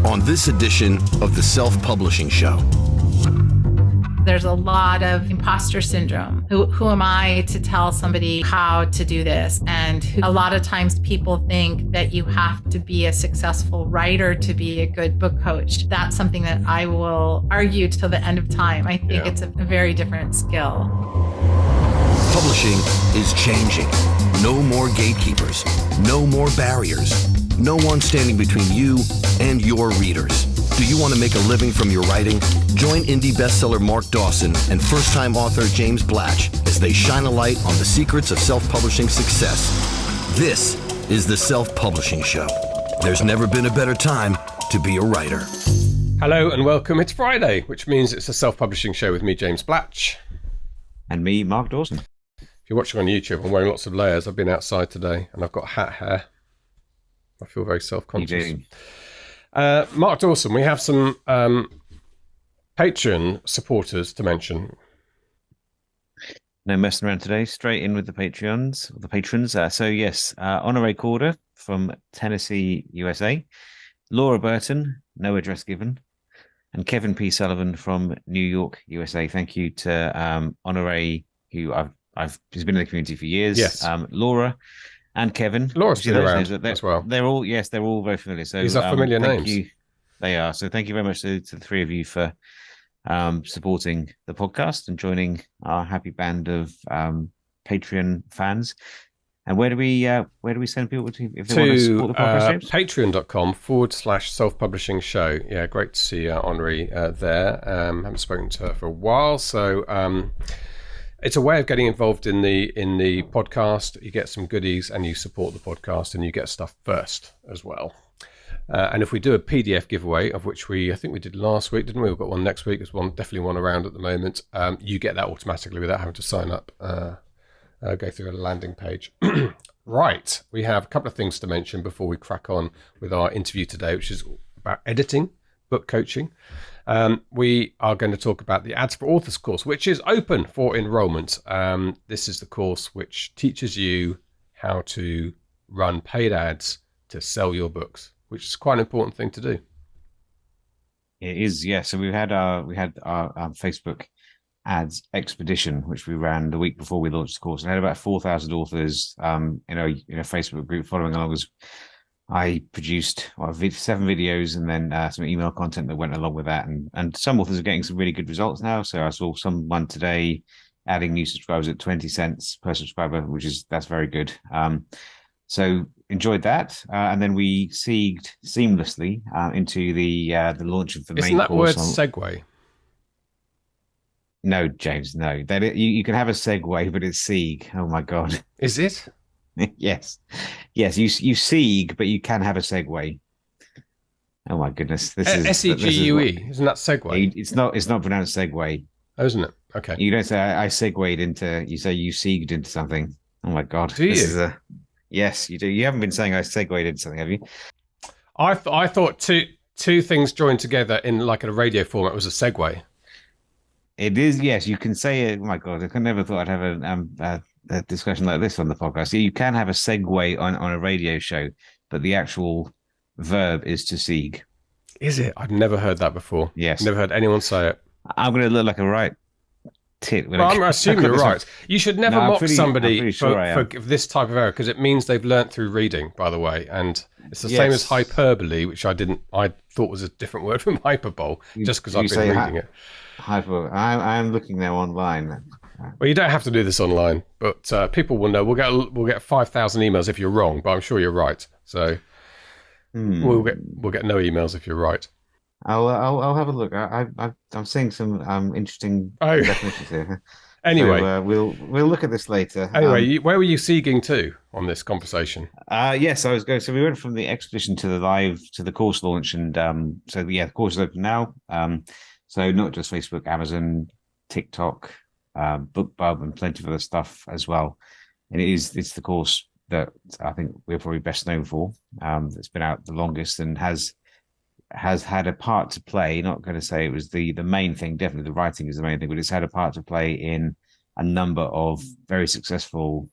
on this edition of the Self-Publishing Show. There's a lot of imposter syndrome. Who am I to tell somebody how to do this? And a lot of times people think that you have to be a successful writer to be a good book coach. That's something that I will argue till the end of time. I think it's a very different skill. Publishing is changing. No more gatekeepers. No more barriers. No one standing between you and your readers. Do you want to make a living from your writing? Join indie bestseller Mark Dawson and first-time author James Blatch as they shine a light on the secrets of self-publishing success. This is the Self-Publishing Show. There's never been a better time to be a writer. Hello and welcome. It's Friday, which means it's a Self-Publishing Show with me, James Blatch. And me, Mark Dawson. If you're watching on YouTube, I'm wearing lots of layers. I've been outside today and I've got hat hair. I feel very self-conscious. You do. Mark Dawson, we have some Patreon supporters to mention. No messing around today. Straight in with the patrons. So yes, Honore Corder from Tennessee, USA. Laura Burton, no address given. And Kevin P. Sullivan from New York, USA. Thank you to Honore, who he's been in the community for years. Yes. Laura and Kevin. Laura's been around as well. They're all very familiar. So these are familiar names. They are. So thank you very much to the three of you for supporting the podcast and joining our happy band of Patreon fans. And where do we send people to if they want to support the podcast? Patreon.com/self-publishing show. Yeah, great to see Henri there. Haven't spoken to her for a while, so it's a way of getting involved in the podcast. You get some goodies and you support the podcast and you get stuff first as well. And if we do a PDF giveaway, of which I think we did last week, didn't we? We've got one next week. There's definitely one around at the moment. You get that automatically without having to sign up. Go through a landing page. Right. We have a couple of things to mention before we crack on with our interview today, which is about editing, book coaching. We are going to talk about the Ads for Authors course, which is open for enrollment. This is the course which teaches you how to run paid ads to sell your books, which is quite an important thing to do. It is, yeah. So we had our Facebook ads expedition, which we ran the week before we launched the course. And had about 4,000 authors in a Facebook group following along. As I produced 7 videos and then some email content that went along with that. And some authors are getting some really good results now. So I saw someone today adding new subscribers at 20 cents per subscriber, that's very good. So enjoyed that. And then we segued seamlessly into the launch of the main course. Isn't that word segue? No, James, no. You can have a segue, but it's segue. Oh my God. Is it? Yes. You segue, but you can have a segue. Oh my goodness. This is S-E-G-U-E. Isn't that segue? It's not pronounced segue. Oh, isn't it? Okay. You don't say I segued into, you say you segued into something. Oh my God. Do you? Yes, you do. You haven't been saying I segued into something, have you? I thought two things joined together in like a radio format was a segue. It is, yes. You can say it. Oh my God, I never thought I'd have a discussion like this on the podcast. You can have a segue on a radio show, but the actual verb is to segue. Is it? I've never heard that before. Yes. Never heard anyone say it. I'm going to look like a right tit. Well, I'm assuming you're right. You should never mock somebody for this type of error because it means they've learnt through reading, by the way. And it's the same as hyperbole, which I thought was a different word from hyperbole, just because I've been reading it. I'm looking now online. Well, you don't have to do this online, but people will know. We'll get 5,000 emails if you're wrong, but I'm sure you're right. So we'll get no emails if you're right. I'll have a look. I'm seeing some interesting definitions here. Anyway, so, we'll look at this later. Anyway, where were you seguing to on this conversation? Yes, I was going. So we went from the expedition to the course launch, and the course is open now. So not just Facebook, Amazon, TikTok, BookBub, and plenty of other stuff as well. And it's the course that I think we're probably best known for. That's been out the longest and has had a part to play. Not going to say it was the main thing. Definitely the writing is the main thing, but it's had a part to play in a number of very successful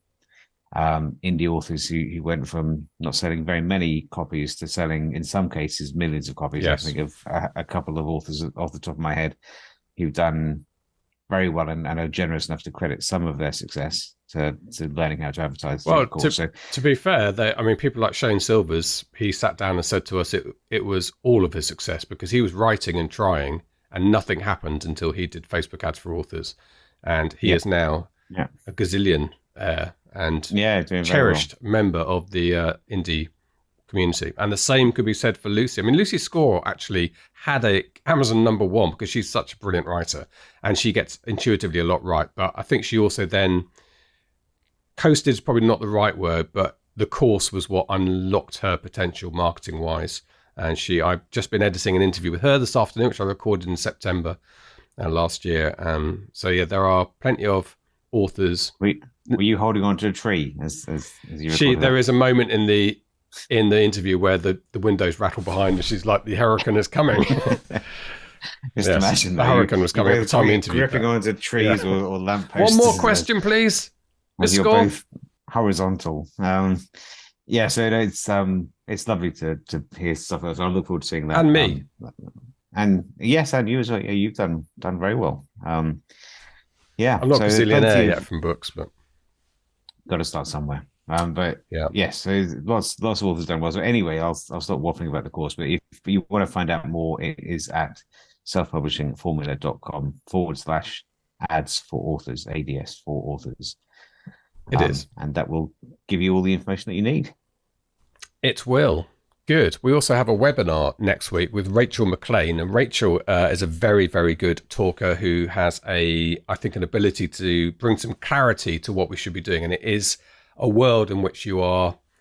indie authors who went from not selling very many copies to selling, in some cases, millions of copies. Yes. I think of a couple of authors off the top of my head who've done very well and are generous enough to credit some of their success to learning how to advertise. Well, So, to be fair, people like Shane Silvers, he sat down and said to us it was all of his success because he was writing and trying and nothing happened until he did Facebook ads for authors. And he is now a gazillion and cherished member of the indie community. And the same could be said for Lucy. I mean, Lucy Score actually had a Amazon #1 because she's such a brilliant writer and she gets intuitively a lot right. But I think she also then coasted is probably not the right word, but the course was what unlocked her potential marketing wise. And I've just been editing an interview with her this afternoon, which I recorded in September last year. So yeah, there are plenty of authors. Were you holding on to a tree as you there is a moment in the interview where the windows rattle behind and she's like, the hurricane is coming. Just imagine the hurricane was coming at the time of the interview. Gripping onto trees or lampposts. One more question, please. You're both horizontal. So it's lovely to hear stuff like that. So I look forward to seeing that. And me. And yes, and you as well. Yeah, you've done very well. I'm not a gazillionaire yet from books, but got to start somewhere. But yes, so lots of authors done well. So anyway, I'll stop waffling about the course. But if you want to find out more, it is at selfpublishingformula.com/ads for authors, ADS for authors. It is. And that will give you all the information that you need. It will. Good. We also have a webinar next week with Rachel McLean. And Rachel is a very, very good talker who has an ability to bring some clarity to what we should be doing. And it is a world in which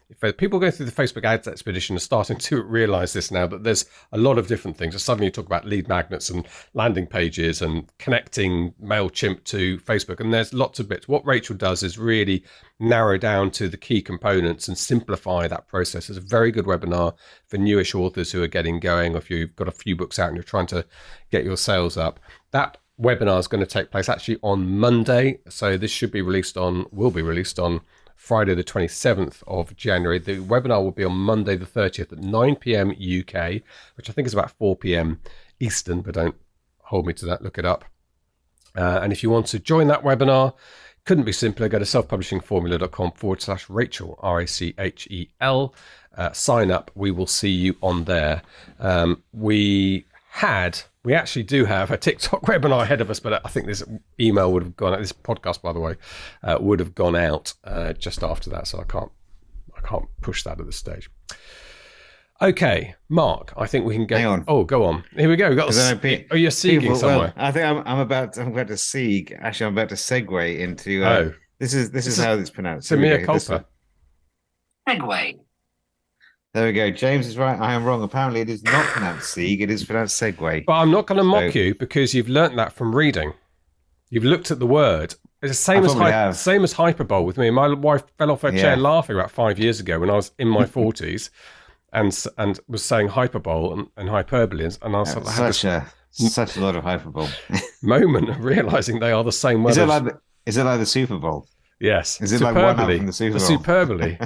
if people go through the Facebook ads expedition are starting to realize this now, that there's a lot of different things. So suddenly you talk about lead magnets and landing pages and connecting MailChimp to Facebook. And there's lots of bits. What Rachel does is really narrow down to the key components and simplify that process. It's a very good webinar for newish authors who are getting going, or if you've got a few books out and you're trying to get your sales up. That webinar is going to take place actually on Monday. So this will be released on Friday the 27th of January. The webinar will be on Monday the 30th at 9 p.m. UK, which I think is about 4 p.m. Eastern, but don't hold me to that, look it up. And if you want to join that webinar, couldn't be simpler, go to selfpublishingformula.com/Rachel, RACHEL. Sign up, we will see you on there. We actually do have a TikTok webinar ahead of us, but I think this email would have gone out. This podcast, by the way, would have gone out just after that, so I can't push that at this stage. Okay, Mark, I think we can go. Hang on. Oh, go on. Here we go. We've got you're seeing somewhere. Well, I think I'm about to segue. Actually, I'm about to segue into. This is how it's pronounced. Mea culpa. Segue. There we go. James is right. I am wrong. Apparently, it is not pronounced sieg. It is pronounced segue. But I'm not going to mock you because you've learnt that from reading. You've looked at the word. It's the same as hyperbole with me. My wife fell off her chair laughing about 5 years ago when I was in my 40s, and was saying hyperbole and hyperbole, and I was such a lot of hyperbole. Moment of realizing they are the same word. Is it like the Super Bowl? Yes. Is it like one up from the Super Bowl? The superbly.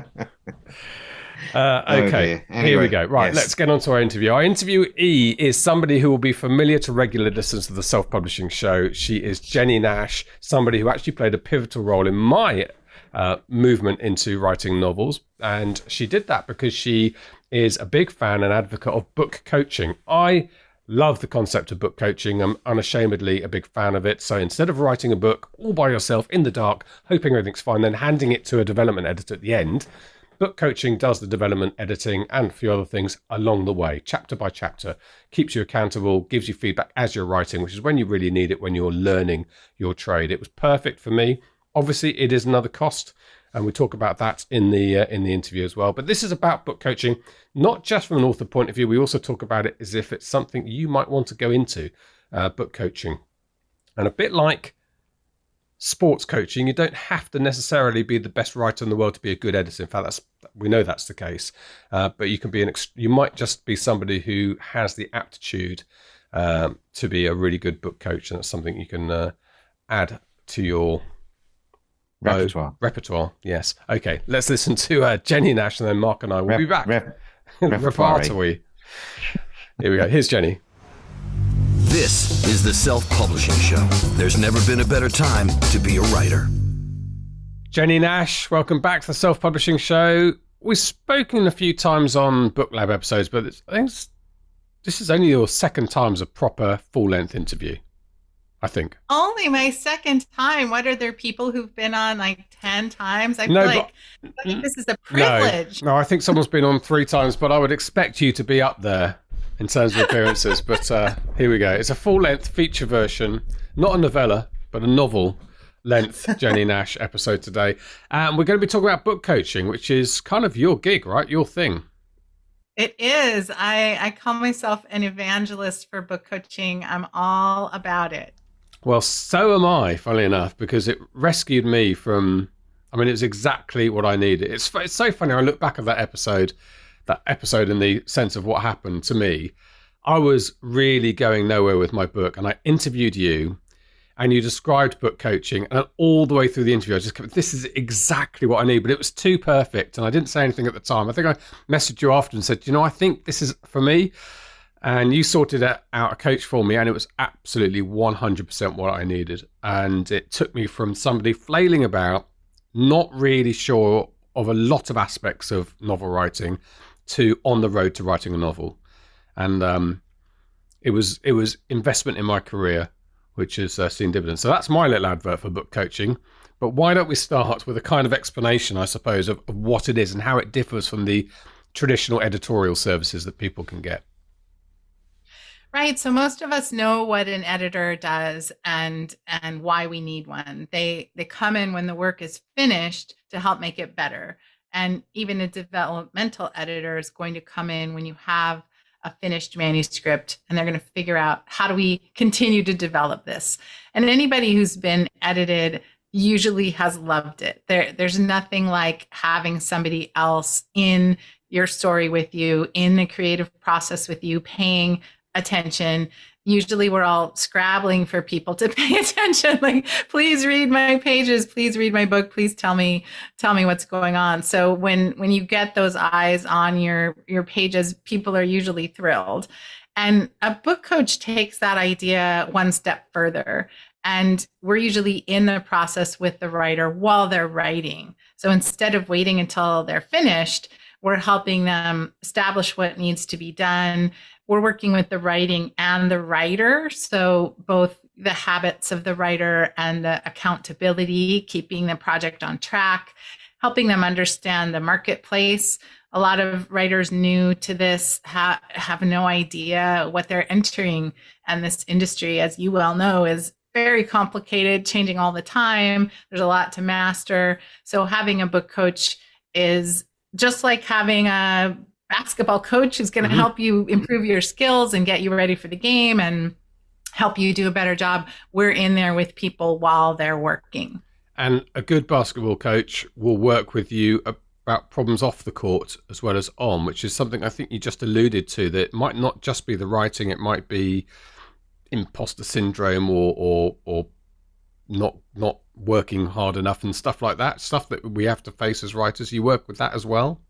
Okay, anyway, here we go. Right, let's get on to our interview. Our interviewee is somebody who will be familiar to regular listeners of the Self-Publishing Show. She is Jennie Nash, somebody who actually played a pivotal role in my movement into writing novels. And she did that because she is a big fan and advocate of book coaching. I love the concept of book coaching. I'm unashamedly a big fan of it. So instead of writing a book all by yourself in the dark, hoping everything's fine, then handing it to a development editor at the end, book coaching does the development, editing, and a few other things along the way, chapter by chapter, keeps you accountable, gives you feedback as you're writing, which is when you really need it, when you're learning your trade. It was perfect for me. Obviously, it is another cost, and we talk about that in the interview as well. But this is about book coaching, not just from an author point of view. We also talk about it as if it's something you might want to go into, book coaching. And a bit like sports coaching, you don't have to necessarily be the best writer in the world to be a good editor. In fact, we know that's the case. But you can be you might just be somebody who has the aptitude to be a really good book coach, and that's something you can add to your Repertoire. Repertoire, yes. Okay, let's listen to Jennie Nash, and then Mark and I will be back. Repertoire. Here we go. Here's Jennie. This is the Self-Publishing Show. There's never been a better time to be a writer. Jennie Nash, welcome back to the Self-Publishing Show. We've spoken a few times on Book Lab episodes, but I think this is only your second time as a proper full-length interview, I think. Only my second time. What, are there people who've been on like 10 times? I feel like this is a privilege. No, I think someone's been on 3 times, but I would expect you to be up there in terms of appearances. But here we go. It's a full-length feature version, not a novella, but a novel-length Jennie Nash episode today. And we're going to be talking about book coaching, which is kind of your gig, right? Your thing. It is. I call myself an evangelist for book coaching. I'm all about it. Well, so am I, funnily enough, because it rescued me from, it was exactly what I needed. It's so funny. I look back at that episode in the sense of what happened to me. I was really going nowhere with my book, and I interviewed you, and you described book coaching, and all the way through the interview, I just kept, this is exactly what I need, but it was too perfect, and I didn't say anything at the time. I think I messaged you after and said, I think this is for me, and you sorted out a coach for me, and it was absolutely 100% what I needed, and it took me from somebody flailing about, not really sure of a lot of aspects of novel writing, to on the road to writing a novel. And it was investment in my career, which has seen dividends. So that's my little advert for book coaching. But why don't we start with a kind of explanation, I suppose, of what it is and how it differs from the traditional editorial services that people can get. Right. So most of us know what an editor does and why we need one. They come in when the work is finished to help make it better. And even a developmental editor is going to come in when you have a finished manuscript, and they're going to figure out, how do we continue to develop this? And anybody who's been edited usually has loved it. There's nothing like having somebody else in your story with you, in the creative process with you, paying attention. Usually we're all scrabbling for people to pay attention. Like, please read my pages, please read my book, please tell me what's going on. So when you get those eyes on your pages, people are usually thrilled. And a book coach takes that idea one step further. And we're usually in the process with the writer while they're writing. So instead of waiting until they're finished, we're helping them establish what needs to be done. We're working with the writing and the writer. So both the habits of the writer and the accountability, keeping the project on track, helping them understand the marketplace. A lot of writers new to this have no idea what they're entering. And this industry, as you well know, is very complicated, changing all the time. There's a lot to master. So having a book coach is just like having a basketball coach who's going to help you improve your skills and get you ready for the game and help you do a better job. We're in there with people while they're working. And a good basketball coach will work with you about problems off the court as well as on, which is something I think you just alluded to, that it might not just be the writing, it might be imposter syndrome or not working hard enough and stuff like that, stuff that we have to face as writers. You work with that as well?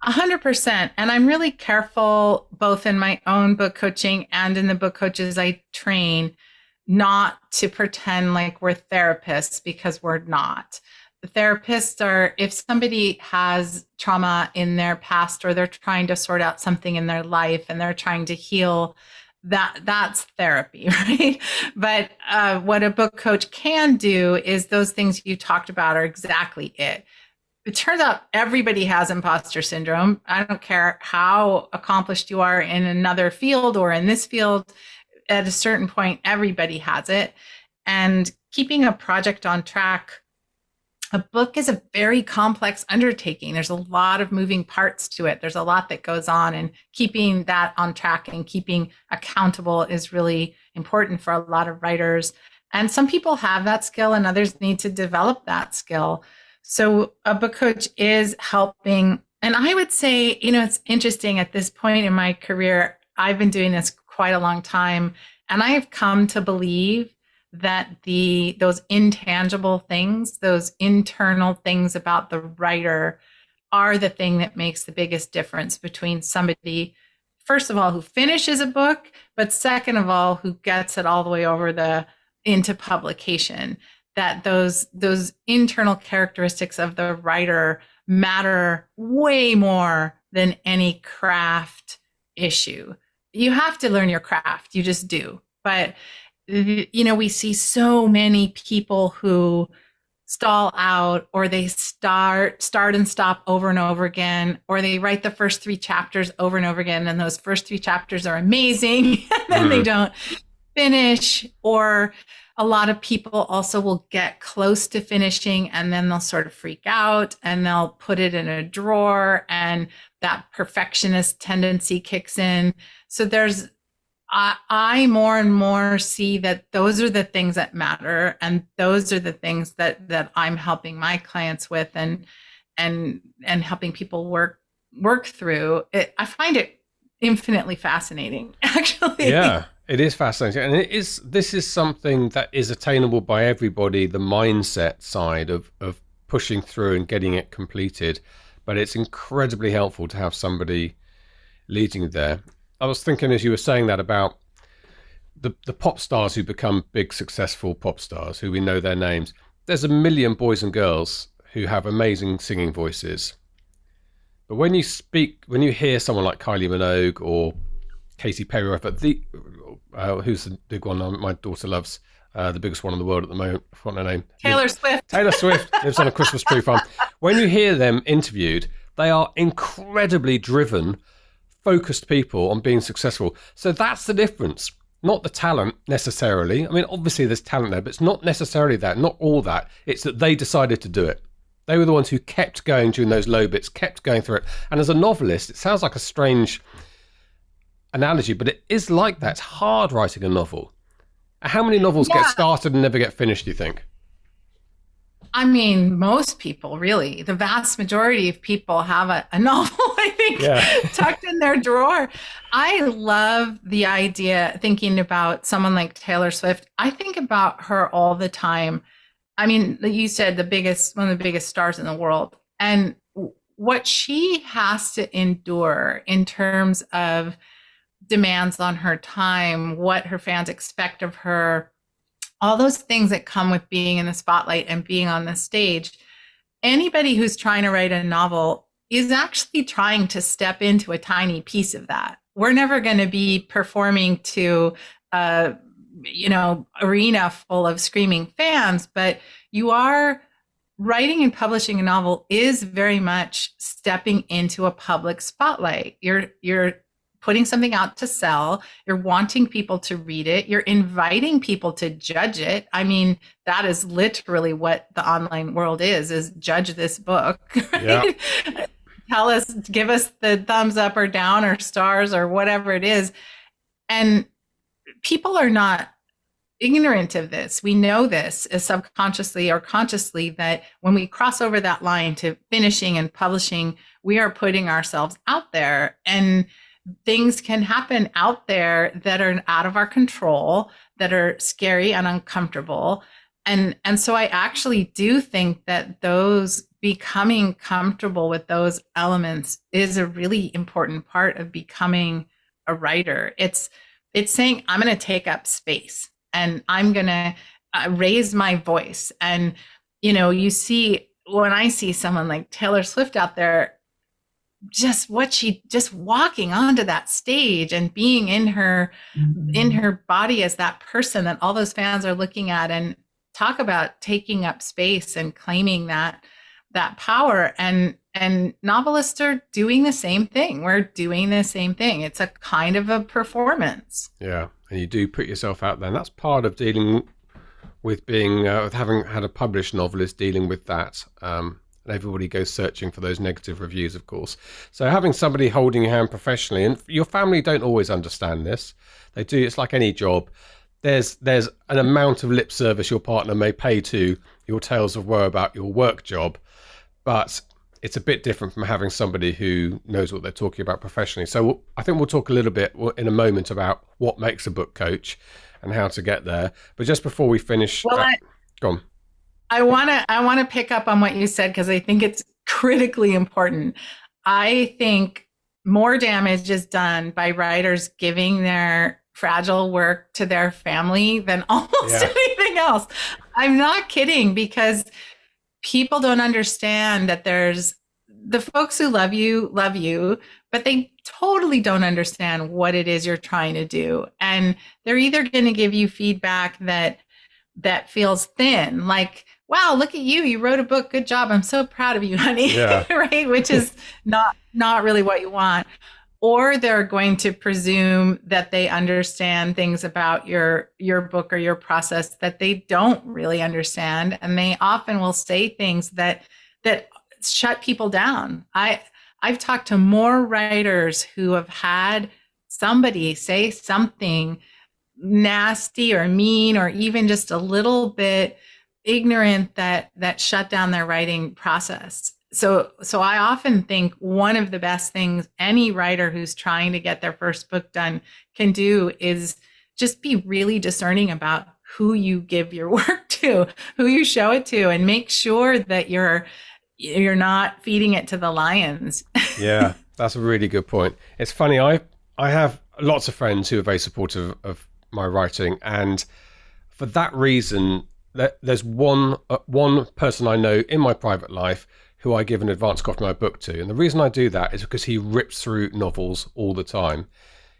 100%. And I'm really careful, both in my own book coaching and in the book coaches I train, not to pretend like we're therapists, because we're not. The therapists are, if somebody has trauma in their past or they're trying to sort out something in their life and they're trying to heal, that's therapy, right? But what a book coach can do is those things you talked about are exactly it. It turns out everybody has imposter syndrome. I don't care how accomplished you are in another field or in this field. At a certain point, everybody has it. And keeping a project on track, a book is a very complex undertaking. There's a lot of moving parts to it. There's a lot that goes on, and keeping that on track and keeping accountable is really important for a lot of writers. And some people have that skill and others need to develop that skill. So a book coach is helping. And I would say, it's interesting, at this point in my career, I've been doing this quite a long time, and I have come to believe that those intangible things, those internal things about the writer are the thing that makes the biggest difference between somebody, first of all, who finishes a book, but second of all, who gets it all the way over into publication. That those internal characteristics of the writer matter way more than any craft issue. You have to learn your craft, you just do. But we see so many people who stall out, or they start and stop over and over again, or they write the first 3 chapters over and over again, and those first 3 chapters are amazing, and then they don't finish. Or a lot of people also will get close to finishing and then they'll sort of freak out and they'll put it in a drawer, and that perfectionist tendency kicks in. So I more and more see that those are the things that matter, and those are the things that I'm helping my clients with, and helping people work through it. I find it infinitely fascinating, actually. Yeah, it is fascinating, and this is something that is attainable by everybody. The mindset side of pushing through and getting it completed, but it's incredibly helpful to have somebody leading you there. I was thinking as you were saying that about the pop stars who become big, successful pop stars, who we know their names. There's a million boys and girls who have amazing singing voices. But when you hear someone like Kylie Minogue or Katy Perry, who's the big one my daughter loves, the biggest one in the world at the moment, I forgot her name. Taylor Swift. Taylor Swift lives on a Christmas tree farm. When you hear them interviewed, they are incredibly driven, focused people on being successful. So that's the difference. Not the talent necessarily. I mean, obviously there's talent there, but it's not necessarily that, not all that. It's that they decided to do it. They were the ones who kept going during those low bits, kept going through it. And as a novelist, it sounds like a strange analogy, but it is like that. It's hard writing a novel. How many novels get started and never get finished, do you think? I mean, most people, really. The vast majority of people have a novel, I think, tucked in their drawer. I love the idea, thinking about someone like Taylor Swift. I think about her all the time. I mean, you said one of the biggest stars in the world. And what she has to endure in terms of demands on her time, what her fans expect of her, all those things that come with being in the spotlight and being on the stage. Anybody who's trying to write a novel is actually trying to step into a tiny piece of that. We're never going to be performing to arena full of screaming fans, but you are writing and publishing a novel is very much stepping into a public spotlight. You're putting something out to sell. You're wanting people to read it. You're inviting people to judge it. I mean, that is literally what the online world is judge this book. Right? Yeah. Give us the thumbs up or down or stars or whatever it is. And people are not ignorant of this. We know this as subconsciously or consciously, that when we cross over that line to finishing and publishing, we are putting ourselves out there, and things can happen out there that are out of our control, that are scary and uncomfortable. And so I actually do think that those becoming comfortable with those elements is a really important part of becoming a writer. It's saying, I'm going to take up space and I'm going to raise my voice. And, you see, when I see someone like Taylor Swift out there, just walking onto that stage and being in her body as that person that all those fans are looking at, and talk about taking up space and claiming that power. And novelists are doing the same thing. We're doing the same thing. It's a kind of a performance. Yeah. And you do put yourself out there. And that's part of dealing with being, with having had a published novel, is dealing with that. And everybody goes searching for those negative reviews, of course. So having somebody holding your hand professionally, and your family don't always understand this. They do. It's like any job. There's an amount of lip service your partner may pay to your tales of woe about your work job, but it's a bit different from having somebody who knows what they're talking about professionally. So I think we'll talk a little bit in a moment about what makes a book coach and how to get there. But just before we finish, Well, go on. I want to pick up on what you said because I think it's critically important. I think more damage is done by writers giving their fragile work to their family than almost anything else. I'm not kidding, because people don't understand that there's the folks who love you, but they totally don't understand what it is you're trying to do. And they're either going to give you feedback that feels thin, like, wow, look at you, you wrote a book, good job, I'm so proud of you, honey. Right? Which is not really what you want. Or they're going to presume that they understand things about your book or your process that they don't really understand. And they often will say things that shut people down. I've talked to more writers who have had somebody say something nasty or mean or even just a little bit ignorant that shut down their writing process. So I often think one of the best things any writer who's trying to get their first book done can do is just be really discerning about who you give your work to, who you show it to, and make sure that you're not feeding it to the lions. Yeah, that's a really good point. It's funny, I have lots of friends who are very supportive of my writing, and for that reason, there's one person I know in my private life who I give an advance copy of my book to. And the reason I do that is because he rips through novels all the time.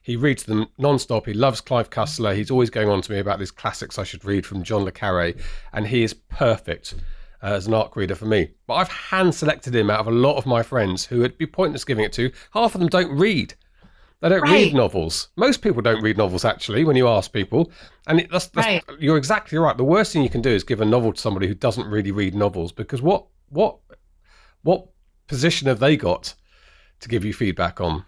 He reads them non-stop. He loves Clive Cussler. He's always going on to me about these classics I should read from John le Carré. And he is perfect as an ARC reader for me. But I've hand-selected him out of a lot of my friends who it'd be pointless giving it to. Half of them don't read. They don't read novels. Most people don't read novels, actually, when you ask people. And that's you're exactly right. The worst thing you can do is give a novel to somebody who doesn't really read novels, because what position have they got to give you feedback on?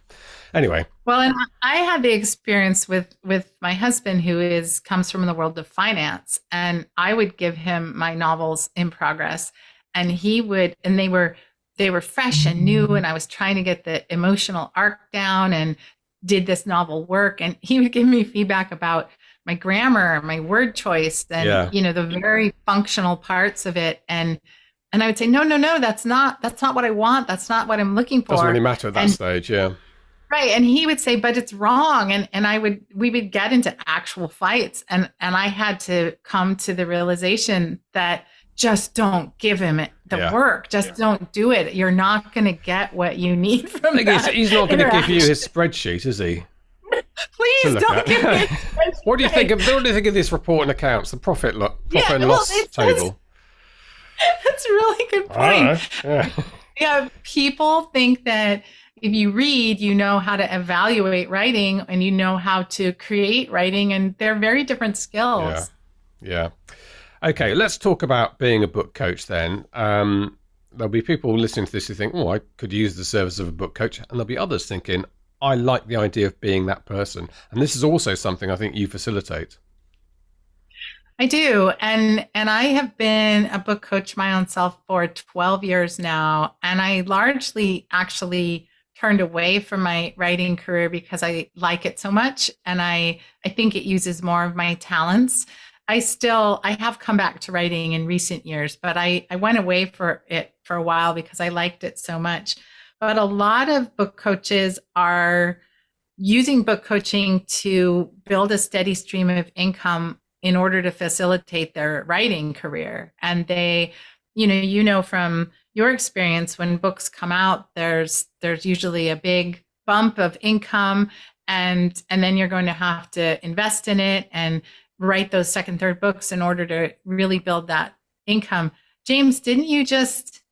Anyway. Well, and I had the experience with my husband, who comes from the world of finance, and I would give him my novels in progress, and he would, and they were fresh and new, and I was trying to get the emotional arc down and did this novel work, and he would give me feedback about my grammar, my word choice, and the very functional parts of it, and I would say, no, that's not what I want. That's not what I'm looking for. Doesn't really matter at that stage, yeah. Right. And he would say, but it's wrong. And we would get into actual fights. And I had to come to the realization that just don't give him the work. Just don't do it. You're not going to get what you need from that. He's not going to give you his spreadsheet, is he? Please don't give me his spreadsheet. What do you think of this report and accounts, the profit and loss table? That's a really good point. Yeah, people think that if you read, you know how to evaluate writing and you know how to create writing, and they're very different skills. Yeah. Okay, let's talk about being a book coach then. There'll be people listening to this who think, I could use the service of a book coach. And there'll be others thinking, I like the idea of being that person. And this is also something I think you facilitate. I do. And I have been a book coach my own self for 12 years now. And I largely actually turned away from my writing career because I like it so much. And I think it uses more of my talents. I have come back to writing in recent years, but I went away for it for a while because I liked it so much. But a lot of book coaches are using book coaching to build a steady stream of income in order to facilitate their writing career. And they, from your experience, when books come out, there's usually a big bump of income, and then you're going to have to invest in it and write those second, third books in order to really build that income. James, didn't you just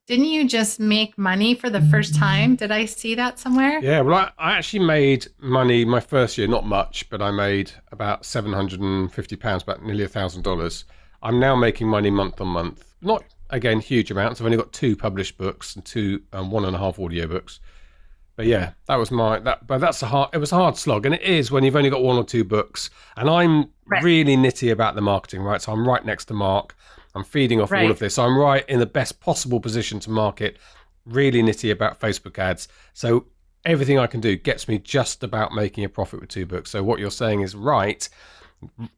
make money for the first time? Did I see that somewhere? Yeah, well, I actually made money my first year, not much, but I made about £750, about nearly $1,000. I'm now making money month on month. Not, again, huge amounts. I've only got 2 published books and 1.5 audio books. But yeah, that was it was a hard slog. And it is when you've only got 1 or 2 books. And I'm really nitty about the marketing, right? So I'm right next to Mark. I'm feeding off all of this. So I'm right in the best possible position to market, really nitty about Facebook ads. So everything I can do gets me just about making a profit with 2 books. So what you're saying is right.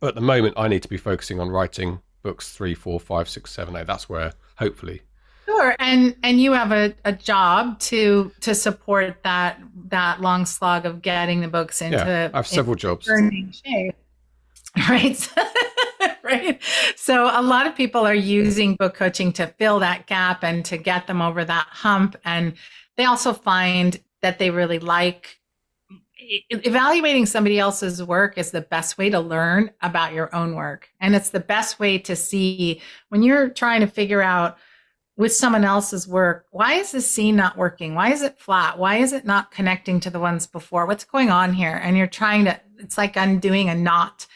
at the moment, I need to be focusing on writing books 3, 4, 5, 6, 7, 8. That's where hopefully. Sure, and you have a job to support that long slog of getting the books into. Yeah, I have several jobs. Earning shape, right? Right. So a lot of people are using book coaching to fill that gap and to get them over that hump, and they also find that they really like evaluating somebody else's work is the best way to learn about your own work, and it's the best way to see when you're trying to figure out with someone else's work, why is this scene not working? Why is it flat? Why is it not connecting to the ones before? What's going on here? And you're trying to, it's like undoing a knot.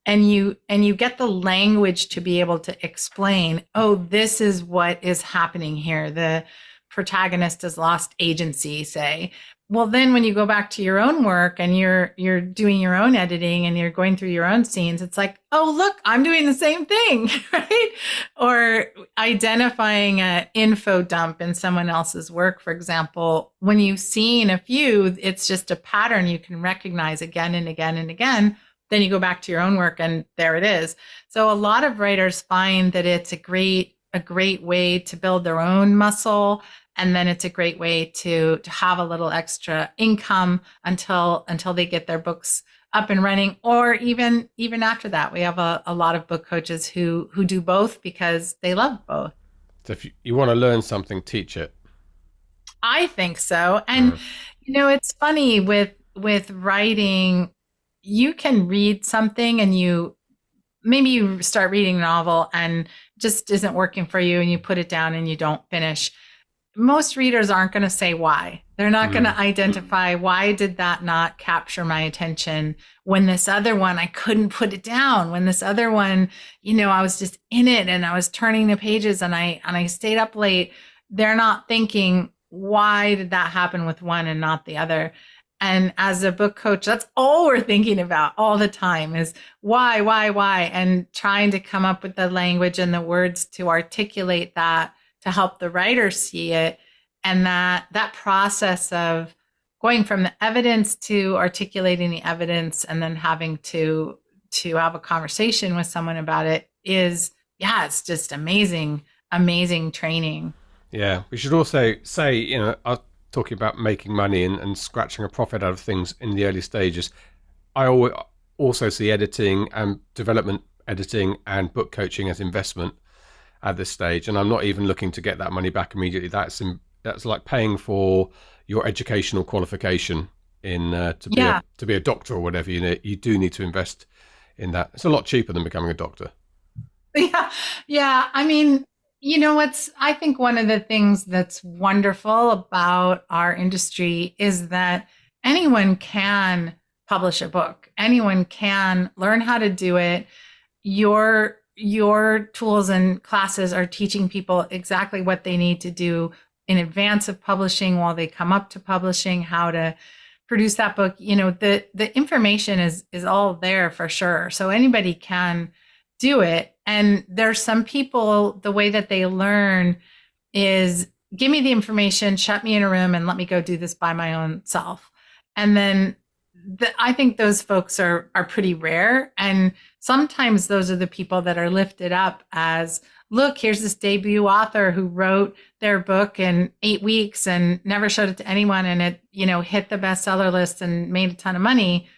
And you get the language to be able to explain, oh, this is what is happening here. The protagonist has lost agency, say. Well, then when you go back to your own work and you're doing your own editing and you're going through your own scenes, it's like, oh, look, I'm doing the same thing, right? Or identifying an info dump in someone else's work, for example. When you've seen a few, it's just a pattern you can recognize again and again and again. Then you go back to your own work and there it is. So a lot of writers find that it's a great way to build their own muscle. And then it's a great way to have a little extra income until they get their books up and running, or even after that. We have a lot of book coaches who do both because they love both. So if you want to learn something, teach it. I think so. And it's funny with writing, you can read something and you start reading a novel and just isn't working for you and you put it down and you don't finish. Most readers aren't going to say why. They're not going to identify why did that not capture my attention when this other one, I couldn't put it down. When this other one, I was just in it and I was turning the pages and I stayed up late. They're not thinking, why did that happen with one and not the other? And as a book coach, that's all we're thinking about all the time is why, and trying to come up with the language and the words to articulate that, to help the writer see it. And that process of going from the evidence to articulating the evidence and then having to have a conversation with someone about it is, it's just amazing training. Yeah. We should also say, talking about making money and scratching a profit out of things in the early stages. I also see editing and development editing and book coaching as investment at this stage, and I'm not even looking to get that money back immediately. That's like paying for your educational qualification to be a doctor or whatever. You do need to invest in that. It's a lot cheaper than becoming a doctor. Yeah. I mean, I think one of the things that's wonderful about our industry is that anyone can publish a book. Anyone can learn how to do it. Your tools and classes are teaching people exactly what they need to do in advance of publishing, while they come up to publishing, how to produce that book. The information is all there for sure. So anybody can do it. And there's some people, the way that they learn is give me the information, shut me in a room and let me go do this by my own self. And then I think those folks are pretty rare. And sometimes those are the people that are lifted up as, look, here's this debut author who wrote their book in 8 weeks and never showed it to anyone. And it, hit the bestseller list and made a ton of money.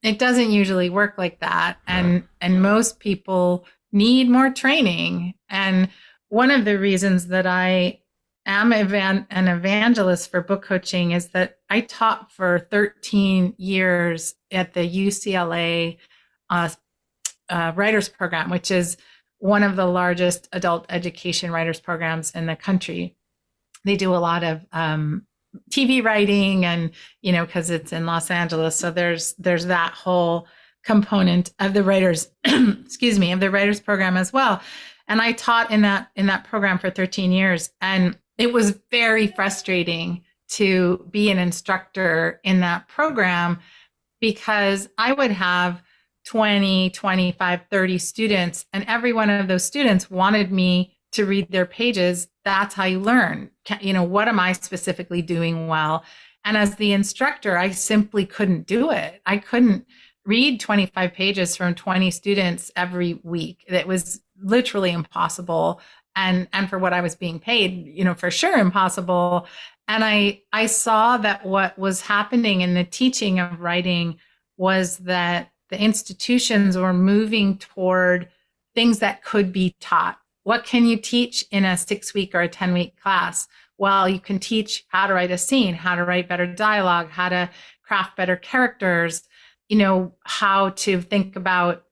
It doesn't usually work like that. And most people need more training. And one of the reasons that I am an evangelist for book coaching is that I taught for 13 years at the UCLA writers program, which is one of the largest adult education writers programs in the country. They do a lot of TV writing and, because it's in Los Angeles. So there's that whole component of the writers, of the writers program as well. And I taught in that program for 13 years. And it was very frustrating to be an instructor in that program because I would have 20, 25, 30 students, and every one of those students wanted me to read their pages. That's how you learn. What am I specifically doing well? And as the instructor, I simply couldn't do it. I couldn't read 25 pages from 20 students every week. It was literally impossible. And for what I was being paid, for sure impossible. And I saw that what was happening in the teaching of writing was that the institutions were moving toward things that could be taught. What can you teach in a 6-week or a 10-week class? Well, you can teach how to write a scene, how to write better dialogue, how to craft better characters, how to think about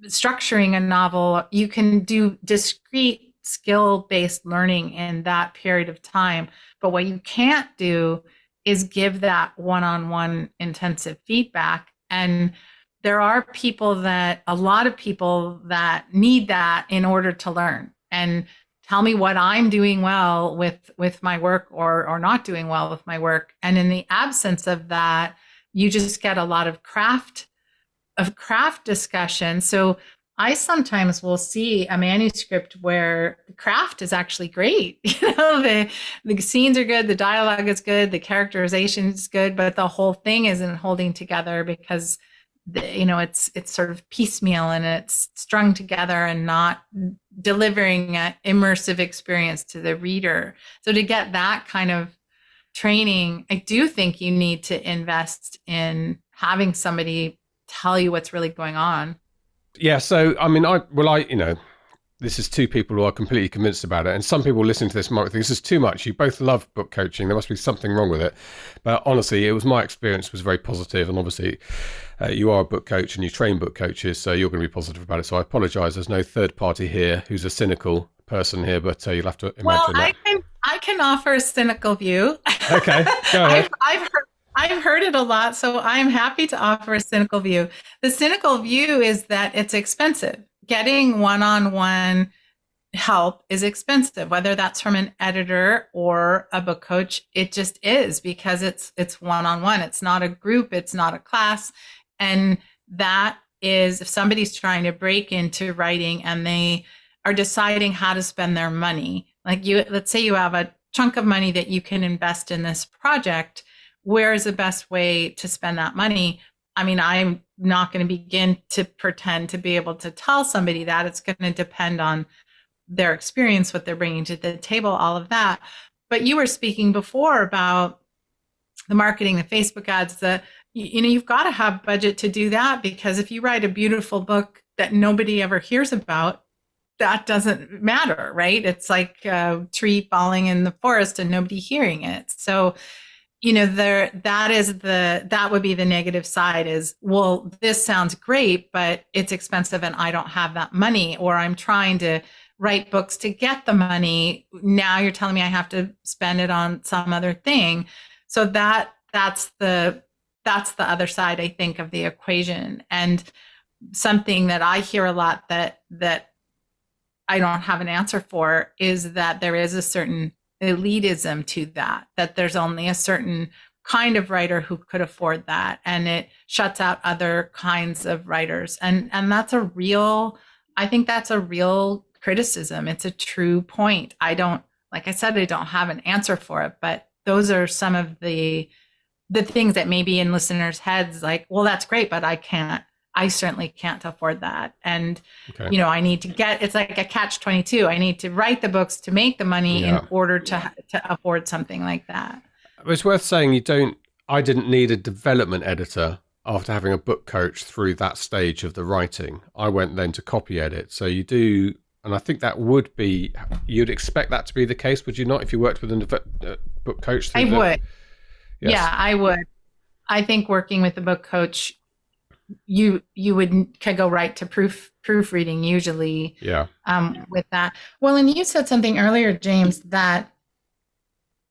structuring a novel. You can do discrete skill-based learning in that period of time. But what you can't do is give that one-on-one intensive feedback. And there are a lot of people that need that in order to learn and tell me what I'm doing well with my work or not doing well with my work. And in the absence of that, you just get a lot of craft discussion. So I sometimes will see a manuscript where the craft is actually great. The scenes are good, the dialogue is good, the characterization is good, but the whole thing isn't holding together because it's sort of piecemeal and it's strung together and not delivering an immersive experience to the reader. So to get that kind of training, I do think you need to invest in having somebody tell you what's really going on. Yeah. So, I mean, this is two people who are completely convinced about it. And some people listening to this might think this is too much. You both love book coaching. There must be something wrong with it. But honestly, it was my experience was very positive. And obviously, you are a book coach and you train book coaches, so you're going to be positive about it. So I apologize. There's no third party here who's a cynical person here, but you'll have to imagine that. I can offer a cynical view. Okay, go ahead. I've heard it a lot, so I'm happy to offer a cynical view. The cynical view is that it's expensive. Getting one-on-one help is expensive, whether that's from an editor or a book coach. It just is because it's one-on-one. It's not a group. It's not a class. And that is if somebody's trying to break into writing and they are deciding how to spend their money. Like let's say you have a chunk of money that you can invest in this project. Where is the best way to spend that money? I mean, I'm not going to begin to pretend to be able to tell somebody that. It's going to depend on their experience, what they're bringing to the table, all of that. But you were speaking before about the marketing, the Facebook ads, you've got to have budget to do that, because if you write a beautiful book that nobody ever hears about, that doesn't matter, right? It's like a tree falling in the forest and nobody hearing it. So that would be the negative side is, well, this sounds great, but it's expensive and I don't have that money, or I'm trying to write books to get the money. Now you're telling me I have to spend it on some other thing. So that's the other side, I think, of the equation. And something that I hear a lot that I don't have an answer for is that there is a certain elitism to that there's only a certain kind of writer who could afford that, and it shuts out other kinds of writers. And I think that's a real criticism. It's a true point. Like I said, I don't have an answer for it, but those are some of the things that may be in listeners' heads, like, well, that's great, but I certainly can't afford that. And, okay. I need to it's like a catch-22. I need to write the books to make the money in order to afford something like that. It's worth saying I didn't need a development editor after having a book coach through that stage of the writing. I went then to copy edit. So you do, and I think that you'd expect that to be the case, would you not, if you worked with a book coach? I would. Yes. Yeah, I would. I think working with a book coach, you could go right to proofreading usually. Yeah. With that. Well, and you said something earlier, James, that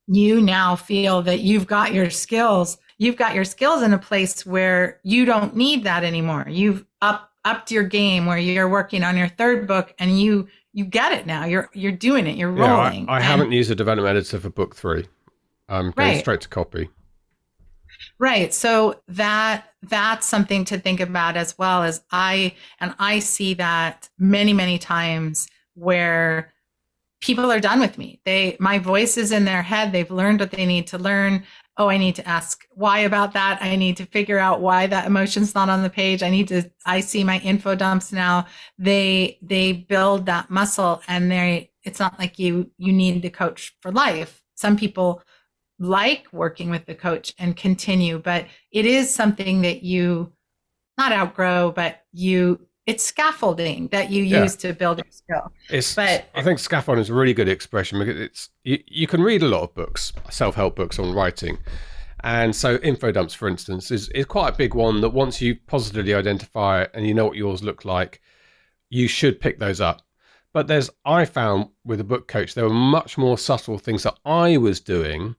you now feel that you've got your skills in a place where you don't need that anymore. You've upped your game, where you're working on your third book and you get it now. You're doing it. You're rolling. Yeah, I haven't used a development editor for book 3. I'm going straight to copy. Right. So that's something to think about as well. As I see that many, many times where people are done with me. My voice is in their head. They've learned what they need to learn, oh, I need to ask why about that. I need to figure out why that emotion's not on the page. I see my info dumps now. They build that muscle, and it's not like you need the coach for life. Some people like working with the coach and continue, but it is something that you not outgrow, but it's scaffolding that you use to build your skill. I think scaffolding is a really good expression, because you can read a lot of books, self-help books on writing. And so info dumps, for instance, is quite a big one that once you positively identify it and you know what yours look like, you should pick those up. But I found with a book coach, there were much more subtle things that I was doing.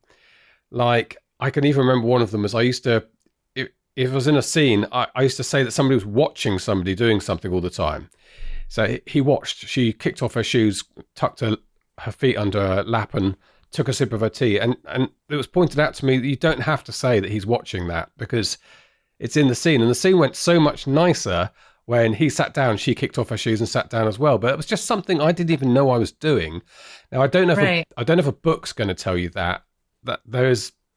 Like, I can even remember one of them was if I was in a scene, I used to say that somebody was watching somebody doing something all the time. So he watched. She kicked off her shoes, tucked her feet under her lap, and took a sip of her tea. And it was pointed out to me that you don't have to say that he's watching that, because it's in the scene. And the scene went so much nicer when he sat down, she kicked off her shoes and sat down as well. But it was just something I didn't even know I was doing. Now, I don't know if a book's going to tell you that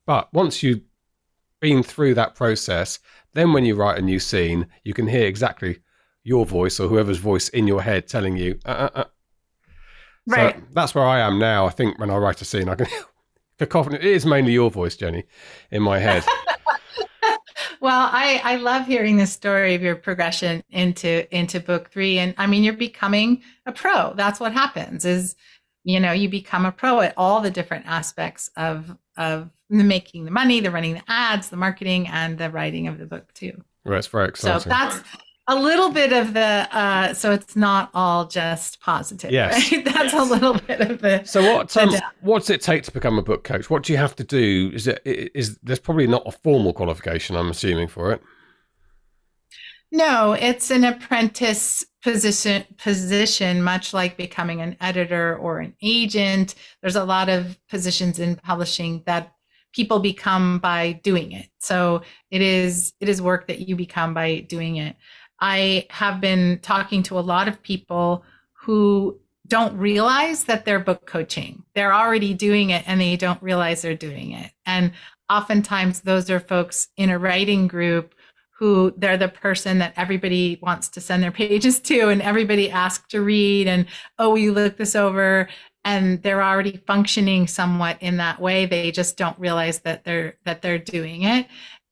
but once you've been through that process, then when you write a new scene, you can hear exactly your voice or whoever's voice in your head telling you, Right. So that's where I am now. I think when I write a scene, I can cacophony. It is mainly your voice, Jenny, in my head. Well, I love hearing the story of your progression into book 3. And I mean, you're becoming a pro. That's what happens is, you become a pro at all the different aspects of the making the money, the running the ads, the marketing, and the writing of the book too. Well, it's very exciting. So that's a little bit of so it's not all just positive. Yes. Right? That's a little bit of the. So what does it take to become a book coach? What do you have to do? There's probably not a formal qualification, I'm assuming, for it. No, it's an apprentice position, much like becoming an editor or an agent. There's a lot of positions in publishing that people become by doing it. So it is work that you become by doing it. I have been talking to a lot of people who don't realize that they're book coaching. They're already doing it and they don't realize they're doing it. And oftentimes those are folks in a writing group who they're the person that everybody wants to send their pages to and everybody asks to read, and, oh, will you look this over? And they're already functioning somewhat in that way. They just don't realize that they're doing it.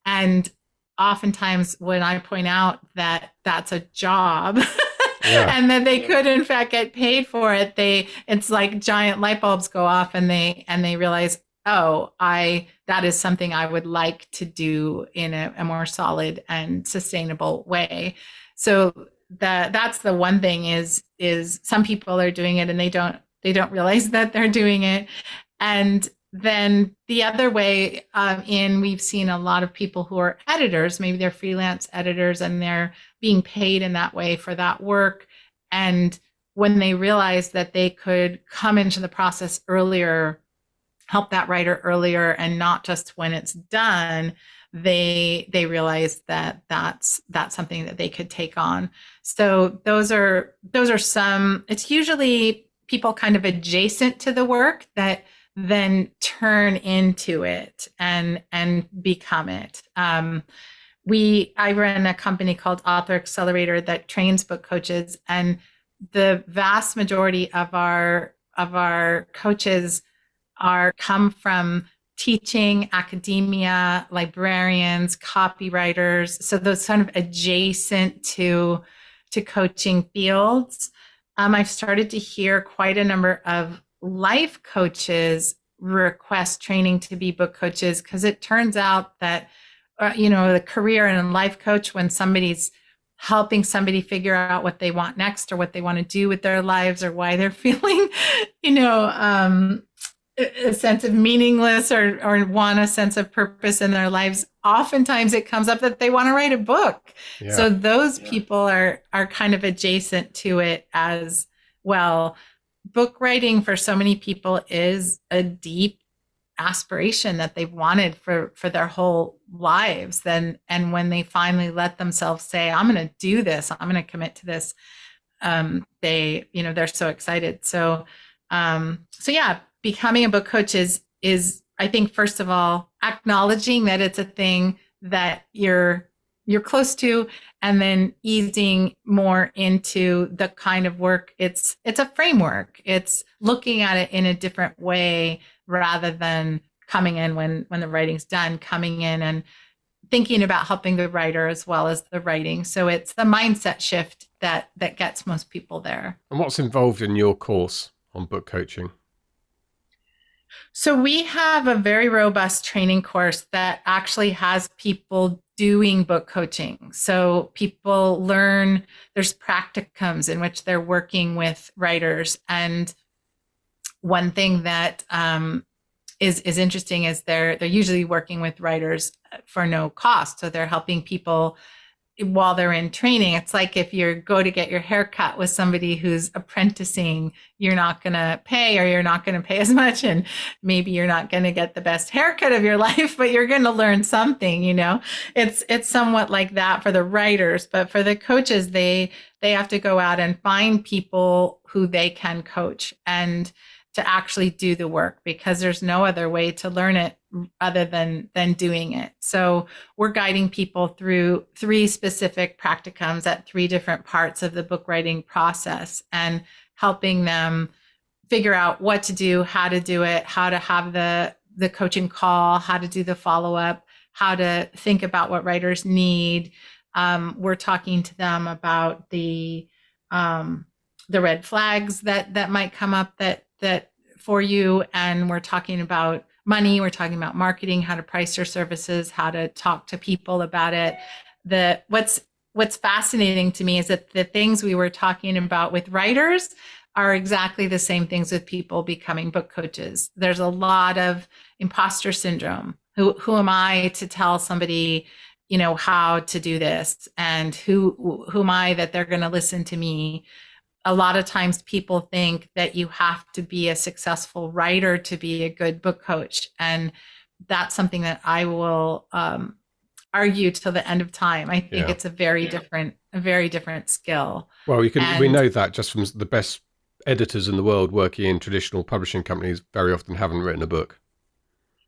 And oftentimes when I point out that that's a job and that they could in fact get paid for it, it's like giant light bulbs go off and they realize, oh, that is something I would like to do in a more solid and sustainable way. So that's the one thing is some people are doing it and they don't realize that they're doing it. And then the other way we've seen a lot of people who are editors, maybe they're freelance editors and they're being paid in that way for that work. And when they realize that they could come into the process earlier, help that writer earlier, and not just when it's done, they realize that that's something that they could take on. So those are some. It's usually people kind of adjacent to the work that then turn into it and become it. I run a company called Author Accelerator that trains book coaches, and the vast majority of our coaches come from teaching, academia, librarians, copywriters. So those kind of adjacent to coaching fields. I've started to hear quite a number of life coaches request training to be book coaches, because it turns out that, the career and a life coach, when somebody's helping somebody figure out what they want next or what they want to do with their lives or why they're feeling, a sense of meaningless or want a sense of purpose in their lives, oftentimes it comes up that they want to write a book. Yeah. So those people are kind of adjacent to it as well. Book writing for so many people is a deep aspiration that they've wanted for their whole lives. And when they finally let themselves say, I'm going to do this, I'm going to commit to this, they're so excited. So yeah, becoming a book coach is I think, first of all, acknowledging that it's a thing that you're close to, and then easing more into the kind of work. It's a framework. It's looking at it in a different way rather than coming in when the writing's done, coming in and thinking about helping the writer as well as the writing. So it's the mindset shift that gets most people there. And what's involved in your course on book coaching? So we have a very robust training course that actually has people doing book coaching. So people learn, there's practicums in which they're working with writers. And one thing that is interesting is they're usually working with writers for no cost. So they're helping people while they're in training. It's like if you go to get your hair cut with somebody who's apprenticing, you're not going to pay, or you're not going to pay as much. And maybe you're not going to get the best haircut of your life, but you're going to learn something, it's somewhat like that for the writers. But for the coaches, they have to go out and find people who they can coach and to actually do the work, because there's no other way to learn it other than doing it. So we're guiding people through 3 specific practicums at 3 different parts of the book writing process, and helping them figure out what to do, how to do it, how to have the coaching call, how to do the follow-up, how to think about what writers need. We're talking to them about the red flags that might come up that for you. And we're talking about money. We're talking about marketing, how to price your services, how to talk to people about it. What's fascinating to me is that the things we were talking about with writers are exactly the same things with people becoming book coaches. There's a lot of imposter syndrome. Who am I to tell somebody, how to do this? And who am I that they're going to listen to me? A lot of times people think that you have to be a successful writer to be a good book coach. And that's something that I will argue till the end of time. I think it's a very different skill. Well, we know that just from the best editors in the world working in traditional publishing companies very often haven't written a book.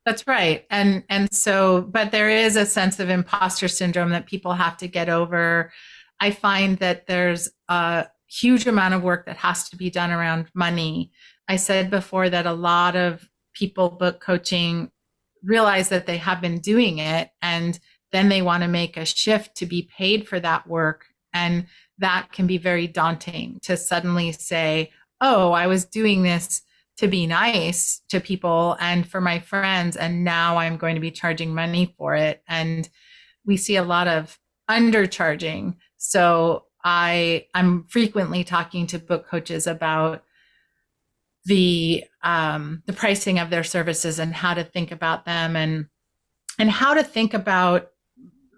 That's right. And so, but there is a sense of imposter syndrome that people have to get over. I find that there's a huge amount of work that has to be done around money. I said before that a lot of people book coaching realize that they have been doing it, and then they want to make a shift to be paid for that work. And that can be very daunting to suddenly say, oh, I was doing this to be nice to people and for my friends, and now I'm going to be charging money for it. And we see a lot of undercharging. So I'm frequently talking to book coaches about the pricing of their services and how to think about them, and how to think about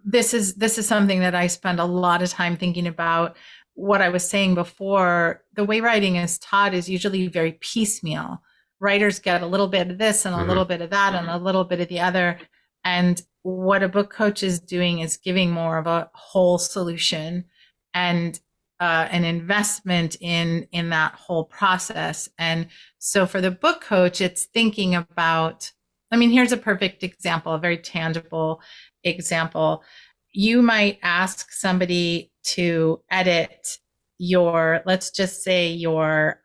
this is something that I spend a lot of time thinking about. What I was saying before, the way writing is taught is usually very piecemeal. Writers get a little bit of this and a little bit of that and a little bit of the other. And what a book coach is doing is giving more of a whole solution and an investment in that whole process. And so for the book coach, it's thinking about, here's a perfect example, a very tangible example. You might ask somebody to edit your, let's just say your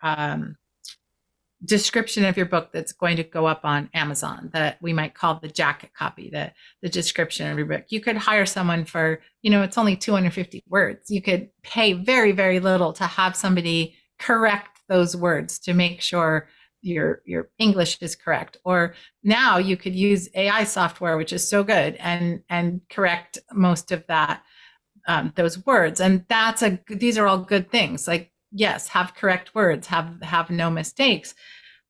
description of your book that's going to go up on Amazon, that we might call the jacket copy, the description of your book. You could hire someone for, it's only 250 words. You could pay very, very little to have somebody correct those words to make sure your English is correct. Or now you could use AI software, which is so good, and correct most of that, those words. And these are all good things. Like, yes, have correct words, have no mistakes.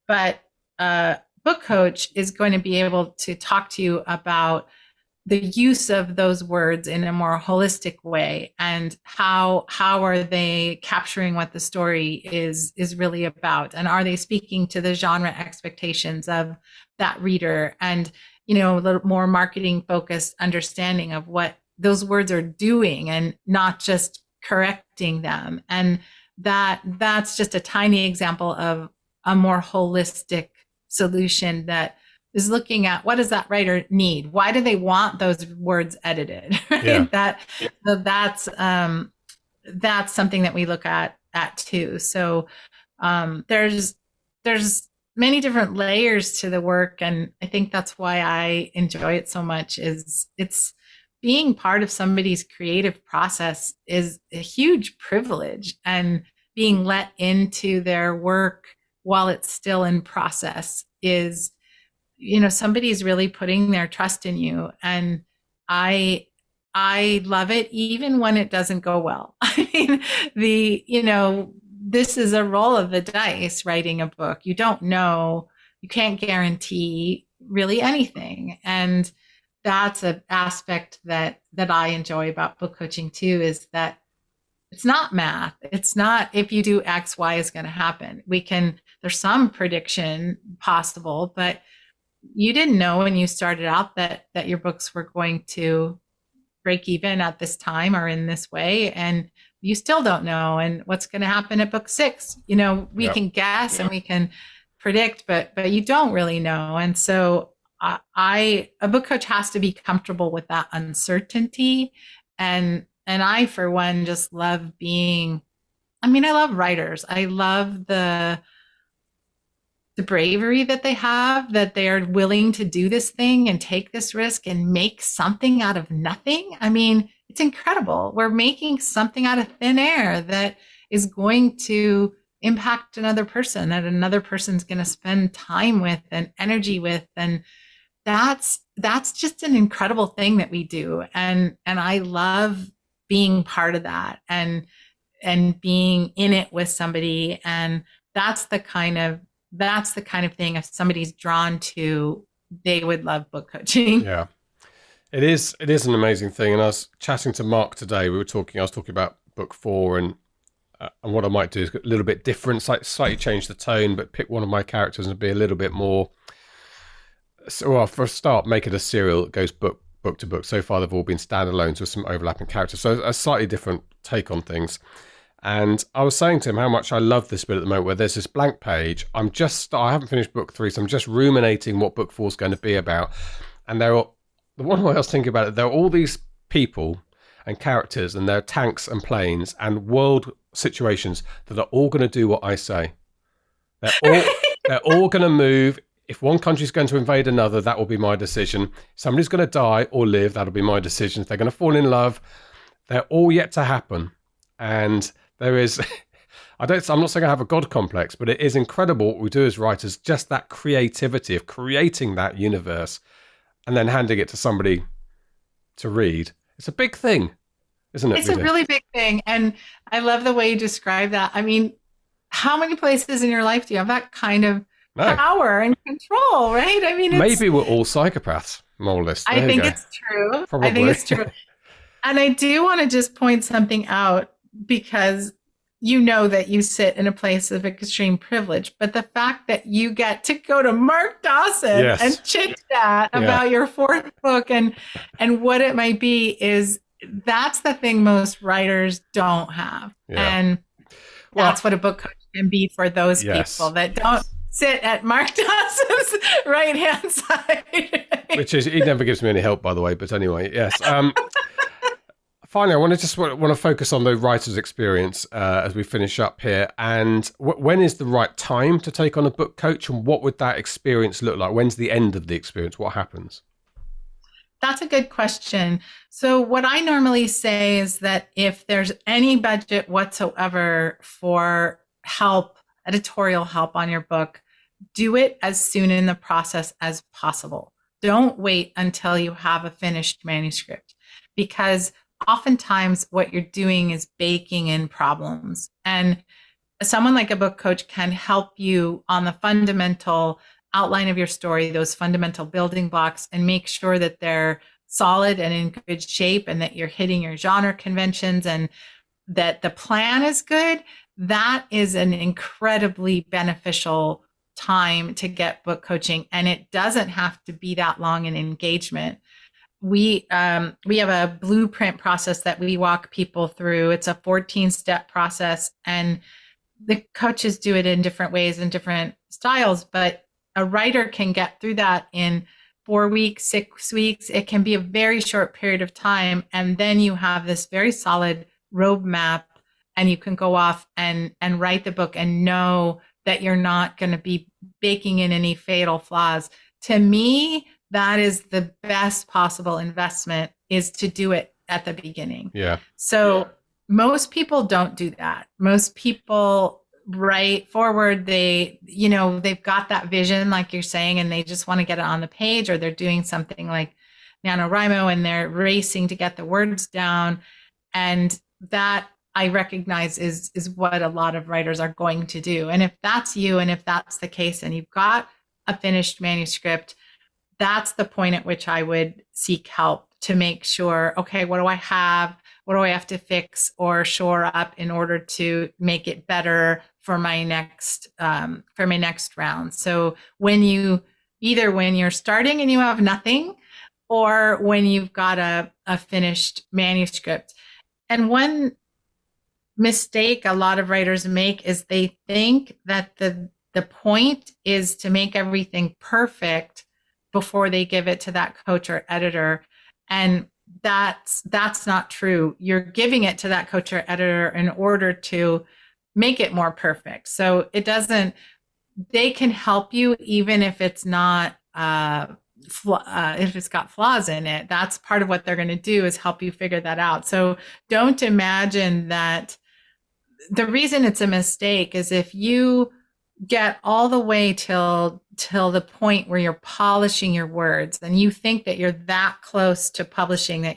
But book coach is going to be able to talk to you about the use of those words in a more holistic way, and how are they capturing what the story is really about, and are they speaking to the genre expectations of that reader, and a little more marketing focused understanding of what those words are doing, and not just correcting them. And that's just a tiny example of a more holistic solution that is looking at what does that writer need? Why do they want those words edited? Right? Yeah. That's something that we look at too. So there's many different layers to the work, and I think that's why I enjoy it so much. Is it's being part of somebody's creative process is a huge privilege, and being let into their work while it's still in process is, somebody's really putting their trust in you. And I love it even when it doesn't go well. I mean, this is a roll of the dice writing a book. You don't know, you can't guarantee really anything. And that's an aspect that I enjoy about book coaching too, is that it's not math. It's not if you do X, Y is going to happen. There's some prediction possible, but you didn't know when you started out that your books were going to break even at this time or in this way, and you still don't know. And what's going to happen at book 6? We can guess and we can predict, but you don't really know. And so a book coach has to be comfortable with that uncertainty. And I, for one, just love I love writers. I love the bravery that they have, that they are willing to do this thing and take this risk and make something out of nothing. I mean, it's incredible. We're making something out of thin air that is going to impact another person, that another person's going to spend time with and energy with. And that's just an incredible thing that we do. And I love being part of that and being in it with somebody. And that's the kind of thing, if somebody's drawn to, they would love book coaching. Yeah, it is an amazing thing. And I was chatting to Mark today. I was talking about book 4 and what I might do is a little bit different, slightly change the tone, but pick one of my characters and be a little bit more. So, well, for a start, make it a serial that goes book to book. So far, they've all been standalones with some overlapping characters. So a slightly different take on things. And I was saying to him how much I love this bit at the moment where there's this blank page. I haven't finished book 3, so I'm just ruminating what book 4 is going to be about. And the one way I was thinking about it, there are all these people and characters and their tanks and planes and world situations that are all going to do what I say. They're all going to move. If one country's going to invade another, that will be my decision. If somebody's going to die or live, that'll be my decision. If they're going to fall in love, they're all yet to happen. And there is, I'm not saying I have a God complex, but it is incredible what we do as writers, just that creativity of creating that universe and then handing it to somebody to read. It's a big thing, isn't it? It's a really big thing. And I love the way you describe that. I mean, how many places in your life do you have that kind of power and control, right? I mean, maybe we're all psychopaths, more or less. I think it's true. Probably. I think it's true. And I do want to just point something out, because that you sit in a place of extreme privilege, but the fact that you get to go to Mark Dawson and chit chat about your 4th book and what it might be, that's the thing most writers don't have. And that's what a book coach can be for those people that don't sit at Mark Dawson's right-hand side. Which is, he never gives me any help, by the way, but anyway, yes. Finally, I want to focus on the writer's experience as we finish up here. And when is the right time to take on a book coach, and what would that experience look like? When's the end of the experience? What happens? That's a good question. So what I normally say is that if there's any budget whatsoever for help, editorial help on your book, do it as soon in the process as possible. Don't wait until you have a finished manuscript, because oftentimes what you're doing is baking in problems. And someone like a book coach can help you on the fundamental outline of your story, those fundamental building blocks, and make sure that they're solid and in good shape, and that you're hitting your genre conventions, and that the plan is good. That is an incredibly beneficial time to get book coaching. And it doesn't have to be that long an engagement. We have a blueprint process that we walk people through. It's a 14-step process, and the coaches do it in different ways and different styles. But a writer can get through that in 4 weeks, 6 weeks. It can be a very short period of time. And then you have this very solid roadmap, and you can go off and write the book and know that you're not going to be baking in any fatal flaws. To me, that is the best possible investment, is to do it at the beginning. Yeah. So most people don't do that. Most people write forward. They've got that vision, like you're saying, and they just want to get it on the page, or they're doing something like NaNoWriMo and they're racing to get the words down. And that, I recognize, is what a lot of writers are going to do. And if that's you, and if that's the case, and you've got a finished manuscript, that's the point at which I would seek help to make sure, okay, what do I have? What do I have to fix or shore up in order to make it better for my next round? So when you're starting and you have nothing, or when you've got a finished manuscript. And one mistake a lot of writers make is they think that the point is to make everything perfect before they give it to that coach or editor. And that's not true. You're giving it to that coach or editor in order to make it more perfect. So they can help you even if it's not, if it's got flaws in it. That's part of what they're going to do, is help you figure that out. So don't imagine that. The reason it's a mistake is if you get all the way till the point where you're polishing your words, and you think that you're that close to publishing, that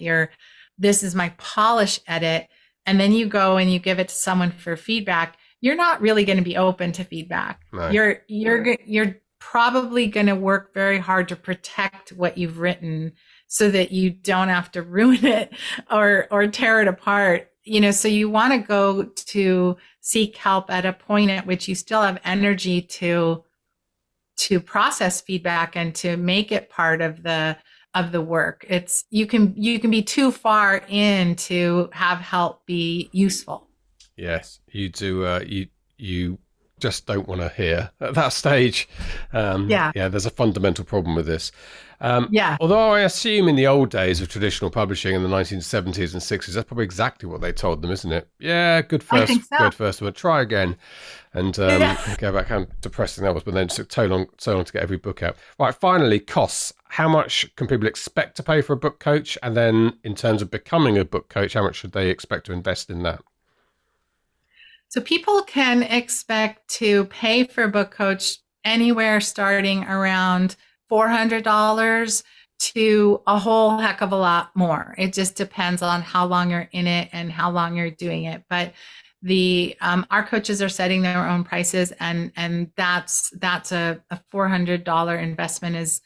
this is my polish edit, and then you go and you give it to someone for feedback, you're not really going to be open to feedback. No. You're probably going to work very hard to protect what you've written so that you don't have to ruin it or tear it apart. So you want to go to seek help at a point at which you still have energy to process feedback and to make it part of the work. You can be too far in to have help be useful. Yes, you do. You just don't want to hear at that stage. There's a fundamental problem with this. Although I assume in the old days of traditional publishing in the 1970s and 60s, that's probably exactly what they told them, isn't it? Yeah, good first one, try again. And go back, how depressing that was, but then it took so long to get every book out. Right, finally, costs. How much can people expect to pay for a book coach? And then in terms of becoming a book coach, how much should they expect to invest in that? So people can expect to pay for a book coach anywhere starting around $400 to a whole heck of a lot more. It just depends on how long you're in it and how long you're doing it. But our coaches are setting their own prices, and that's a $400 investment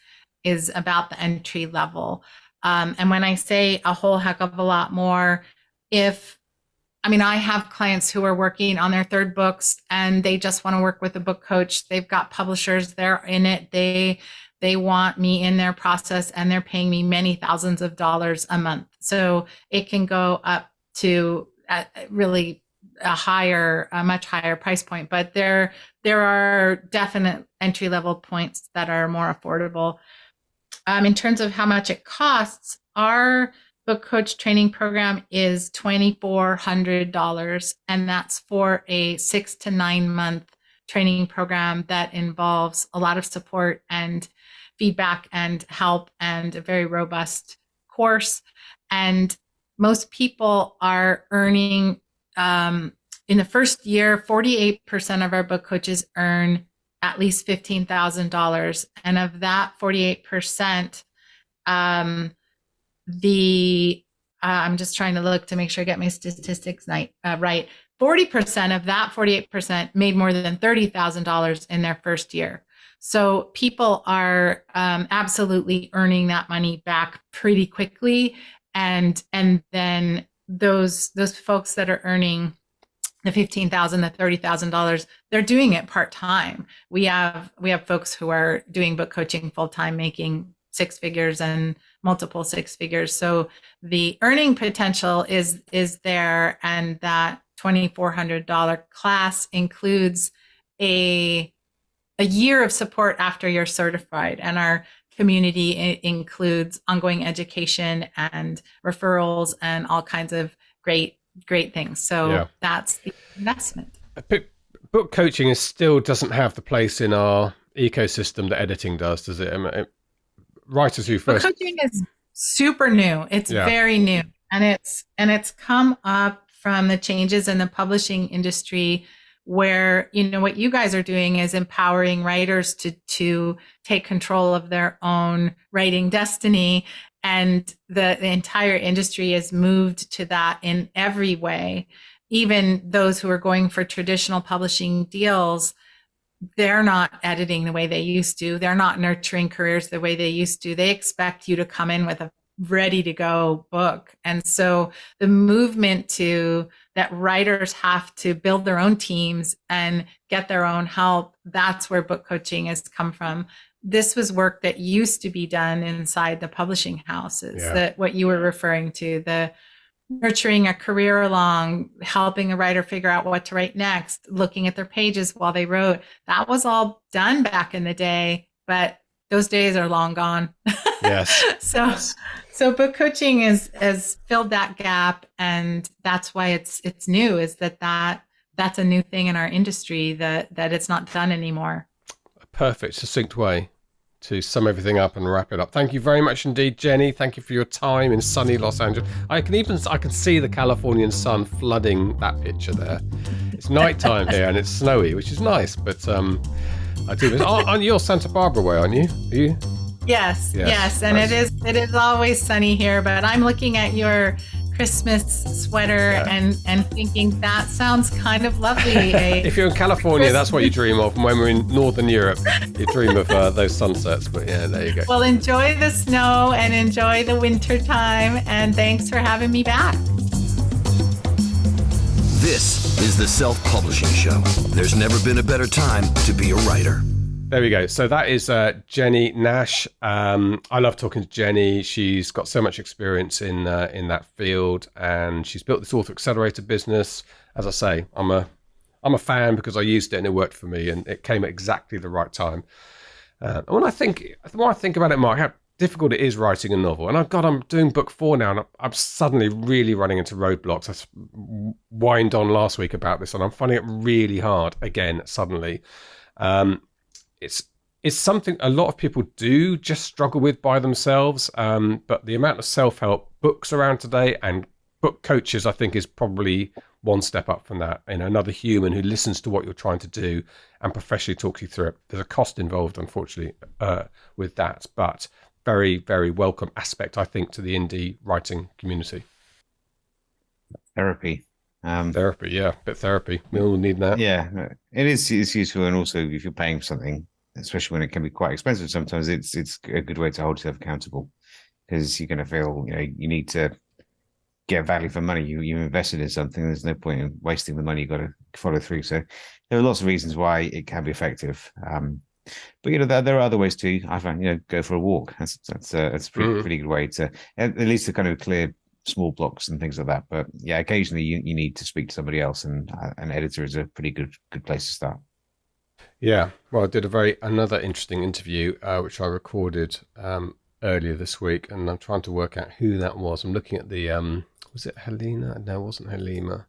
is about the entry level. And when I say a whole heck of a lot more, I have clients who are working on their third books and they just want to work with a book coach. They've got publishers, they're in it. They want me in their process, and they're paying me many thousands of dollars a month. So it can go up to really a much higher price point, but there are definite entry level points that are more affordable. In terms of how much it costs, our book coach training program is $2,400, and that's for a 6 to 9 month training program that involves a lot of support and feedback and help and a very robust course. And most people are earning, in the first year, 48% of our book coaches earn at least $15,000. And of that 48%, I'm just trying to look to make sure I get my statistics right. 40% of that 48% made more than $30,000 in their first year. So people are absolutely earning that money back pretty quickly, and then those folks that are earning the $15,000, the $30,000, they're doing it part time. We have folks who are doing book coaching full time, making six figures and multiple six figures. So the earning potential is there, and that $2,400 class includes a a year of support after you're certified. And our community includes ongoing education and referrals and all kinds of great things. So that's the investment. Book coaching still doesn't have the place in our ecosystem that editing does it? I mean, writers who first... Book coaching is super new. It's very new. And it's come up from the changes in the publishing industry, where, you know, what you guys are doing is empowering writers to take control of their own writing destiny. And the entire industry has moved to that in every way. Even those who are going for traditional publishing deals, they're not editing the way they used to. They're not nurturing careers the way they used to. They expect you to come in with a ready to go book. And so the movement to that writers have to build their own teams and get their own help, that's where book coaching has come from. This was work that used to be done inside the publishing houses, that what you were referring to, the nurturing a career along, helping a writer figure out what to write next, looking at their pages while they wrote. That was all done back in the day, but those days are long gone. Yes. So book coaching has filled that gap, and that's why it's new, is that's a new thing in our industry, that it's not done anymore. A perfect, succinct way to sum everything up and wrap it up. Thank you very much indeed, Jenny. Thank you for your time in sunny Los Angeles. I can see the Californian sun flooding that picture there. It's nighttime here and it's snowy, which is nice, but I do miss. You're Santa Barbara way, aren't you? Are you? Yes. And nice. It is always sunny here, but I'm looking at your Christmas sweater and thinking that sounds kind of lovely. If you're in California, that's what you dream of. And when we're in Northern Europe, you dream of those sunsets. But yeah, there you go. Well, enjoy the snow and enjoy the winter time. And thanks for having me back. This is the Self-Publishing Show. There's never been a better time to be a writer. There we go. So that is Jennie Nash. I love talking to Jennie. She's got so much experience in that field, and she's built this author accelerator business. As I say, I'm a fan because I used it and it worked for me, and it came at exactly the right time. And the more I think about it, Mark, how difficult it is writing a novel. And I'm doing book 4 now, and I'm suddenly really running into roadblocks. I whined on last week about this, and I'm finding it really hard again suddenly. It's something a lot of people do just struggle with by themselves. But the amount of self-help books around today and book coaches, I think, is probably one step up from that. You know, another human who listens to what you're trying to do and professionally talks you through it. There's a cost involved, unfortunately, with that, but very, very welcome aspect, I think, to the indie writing community. Therapy. Therapy, yeah, a bit therapy. We all need that. Yeah, it's useful, and also if you're paying for something, especially when it can be quite expensive, sometimes it's a good way to hold yourself accountable, because you're going to feel you need to get value for money. You invested in something. There's no point in wasting the money. You've got to follow through. So there are lots of reasons why it can be effective. But there are other ways too. I find go for a walk. That's a pretty good way to at least to kind of clear small blocks and things like that. But yeah, occasionally you need to speak to somebody else, and an editor is a pretty good place to start. Yeah, well, I did another interesting interview which I recorded earlier this week, and I'm trying to work out who that was. I'm looking at the was it Helena? No, it wasn't Halima.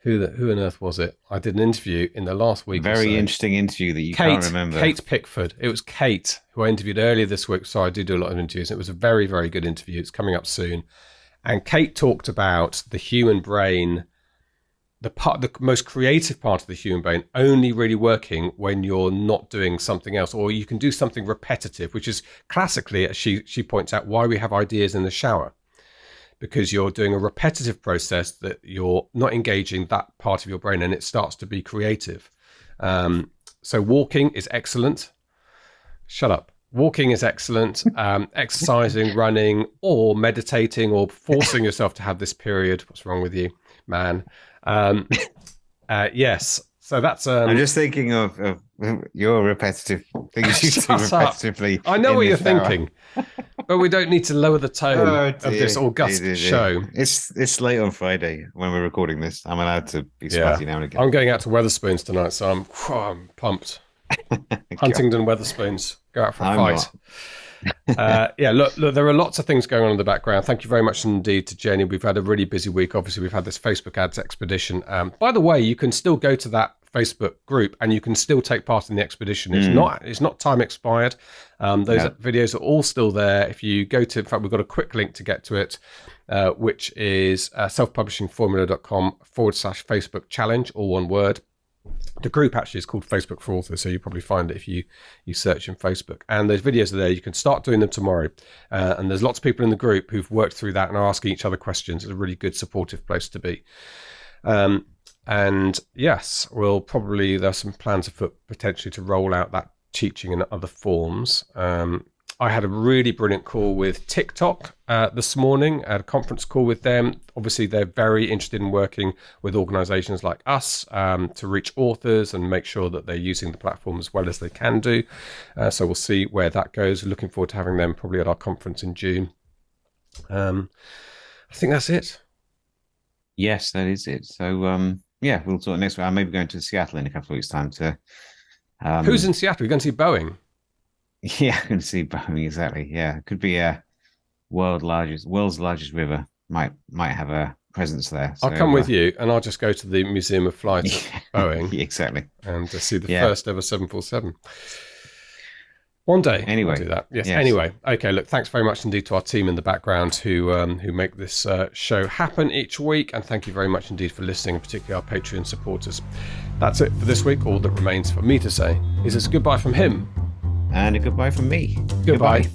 Who on earth was it? I did an interview in the last week. Very interesting interview that you can't remember. Kate Pickford. It was Kate who I interviewed earlier this week. So I do a lot of interviews. It was a very, very good interview. It's coming up soon. And Kate talked about the human brain, the most creative part of the human brain, only really working when you're not doing something else, or you can do something repetitive, which is classically, as she points out, why we have ideas in the shower, because you're doing a repetitive process that you're not engaging that part of your brain, and it starts to be creative. So walking is excellent. Shut up. Walking is excellent. Exercising, running, or meditating, or forcing yourself to have this period. What's wrong with you, man? Yes. So that's. I'm just thinking of your repetitive things you do repetitively. I know what you're thinking, but we don't need to lower the tone of this august show. It's late on Friday when we're recording this. I'm allowed to be spicy now and again. I'm going out to Wetherspoons tonight, so I'm pumped. Huntingdon Weatherspoons, go out for a I'm fight. Yeah, look, there are lots of things going on in the background. Thank you very much indeed to Jenny. We've had a really busy week. Obviously, we've had this Facebook ads expedition. By the way, you can still go to that Facebook group and you can still take part in the expedition. It's not time expired. Those videos are all still there. If you go to, in fact, we've got a quick link to get to it, which is selfpublishingformula.com/Facebook challenge, all one word. The group actually is called Facebook for Authors, so you probably find it if you search in Facebook. And those videos are there. You can start doing them tomorrow. And there's lots of people in the group who've worked through that and are asking each other questions. It's a really good, supportive place to be. And yes, there's some plans afoot potentially to roll out that teaching in other forms. I had a really brilliant call with TikTok this morning. I had a conference call with them. Obviously, they're very interested in working with organizations like us to reach authors and make sure that they're using the platform as well as they can do. So we'll see where that goes. Looking forward to having them probably at our conference in June. I think that's it. Yes, that is it. So, yeah, we'll talk next week. I may be going to Seattle in a couple of weeks' time to... Who's in Seattle? You're going to see Boeing? Yeah, I can see Boeing, exactly. Yeah, it could be a world's largest river. Might have a presence there. I'll come with you, and I'll just go to the Museum of Flight at Boeing. Exactly. And see the first ever 747. One day, anyway, I'll do that. Yes. Anyway, okay. Look, thanks very much indeed to our team in the background who make this show happen each week, and thank you very much indeed for listening, particularly our Patreon supporters. That's it for this week. All that remains for me to say is it's goodbye from him. And a goodbye from me. Goodbye.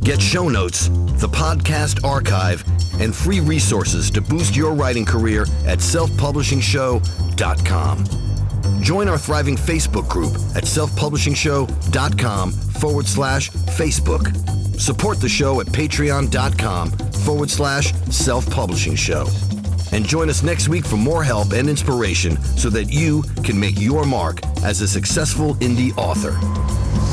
Get show notes, the podcast archive, and free resources to boost your writing career at selfpublishingshow.com. Join our thriving Facebook group at selfpublishingshow.com/Facebook. Support the show at patreon.com/selfpublishingshow. And join us next week for more help and inspiration so that you can make your mark as a successful indie author.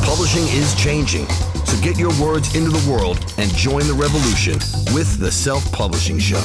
Publishing is changing, so get your words into the world and join the revolution with The Self-Publishing Show.